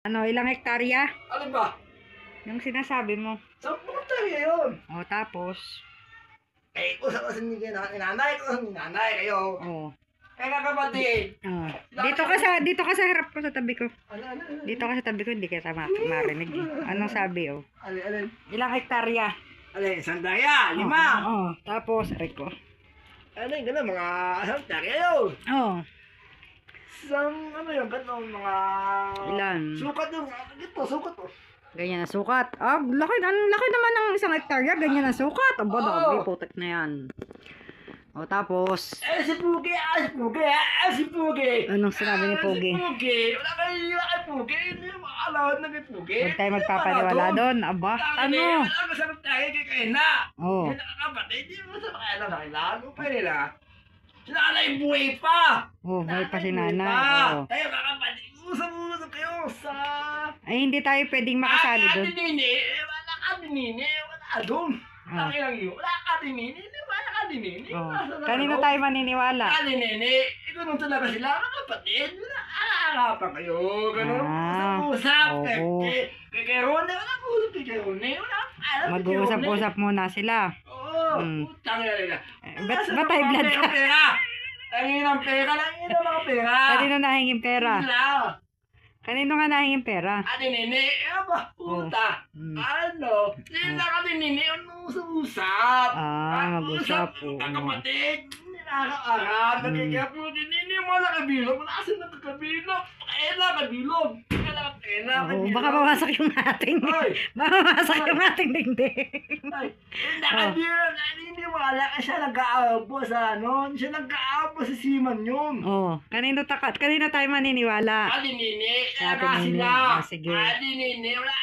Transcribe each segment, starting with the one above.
Ano, ilang hektarya? Alin ba? Yung sinasabi mo. 10 hektarya yun. O, tapos? Eh, usap kasi ni nanay ko, ni nanay kayo. O. Kaya kapatid. O. Dito ka sa harap ko, sa tabi ko. Ano? Dito ka sa tabi ko, hindi kita marinig. Anong sabi, o? Alin? Ilang hektarya? Alin, sandaya, 5. O, tapos, Rico. Alin, gano'n, mga hektarya yun. O. Ano yun, gano'n, mga... Ilan? Sukat yun, sukat to. Ganyan na sukat. Ah, laki naman ng isang hektarya. Ganyan na sukat. Aba, dami, putek na yan. O, tapos? Si Pugi. Anong sinabi ni Pugi? Si Pugi. Wala kay Pugi. Hindi mo makalawan na kay Pugi. Huwag tayo magpapaniwala doon. Aba, ano? Wala masarap tayo kay Kena. Oo. Hindi nakakapatid. Hindi mo sa makailan na kailangan mo pa nila. Si nanay buhay pa. Oh, may pa si nanay. Oh. Tayo kakapatid. Usap kayo sa... Ay, hindi tayo pwedeng makasali doon. Wala ka dinini. Wala doon. Wala ka dinini. Wala ka dinini. Oh. Kanino tayo maniniwala? Nene, ganun talaga sila, kapatid. Nakakarapan kayo. Ganun, usap-usap. Oo. Kay Ronnie, wala ko usap kay Ronnie. Mag-uusap-usap muna sila. Oo, utang na nila. Ba't high blood ka? Tangin ng pera, tangin ng mga pera. Kanino nahingin pera? Sila. Kanino nga nahingin pera? Nene, ba, puta. Ano? Sila ka Nene, ano usap-usap. Mag-usap. Kapatid. Nakakaarap, nagkikapo din, hindi mo na kabilog, nakasin na kabilog, kabilog, Baka mawasak yung ating, dingding. Nakabilog, hindi mo alaka siya nag-aabo sa siya nag-aabo sa siman yun. Kanino tayo maniniwala? Nini, sige. Nini, wala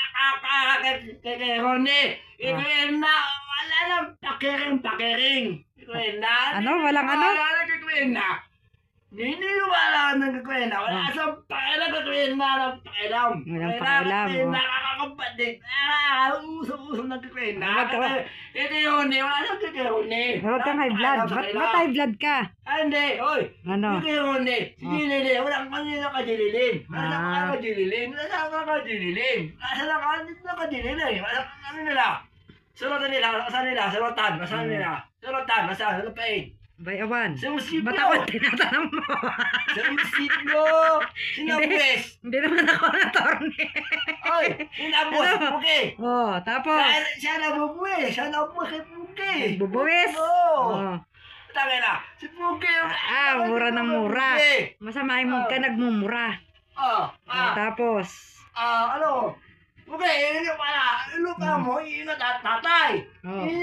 kay Ronnie, wala nang pakiring. Ano? Walang ano? Wala nang kakwena. Wala nang kakwena. Wala sa pakiram kakwena ng pakiram. Walang pakiram. Nakakapatid. Usap-usap ng kakwena. Ito yun eh. Wala nang kakwena. Huwag kang high blood. Ba't high blood ka? Hindi. Oy. Ano? Ito yun eh. Si Jililin. Walang kanina ka Jililin. Wala ka Jililin. Ano nila? Surotan nila, Surotan nila, pain. Bayawan. Sa musiklo. Ba't ako tinatanong mo? Sa musiklo. Sinabwes. Hindi naman ako na-torne. Oy, sinabwes, Pugi. Tapos? Siya nabubuwis kay Pugi. Bubuwis? Tangin na, si Pugi. Mura ng mura. Masama yung ka nagmumura. Tapos? Pugi, lupa mo, tatay.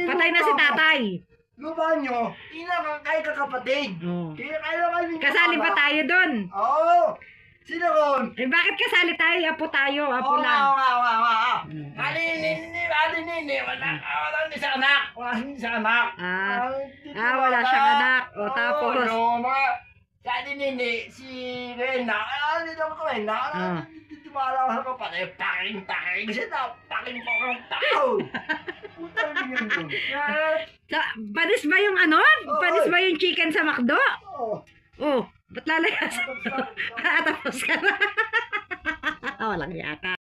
Patay na si tatay. Lupa nyo, kay kakapatid. Kasali ba tayo doon? Oo. Sino ron? Bakit kasali tayo? Apo tayo, apo lang. Nini, wala sa anak. Wala siyang anak. Tapos? Sabi Nini, si Rena, dito ko Rena, wala ko sa kapatid, paking, kasi paking po kang tao. Putang yun yun. Panis ba yung ano? Panis ba yung chicken sa McDo? Ba't lalayas? Tapos ka na. Walang yaka.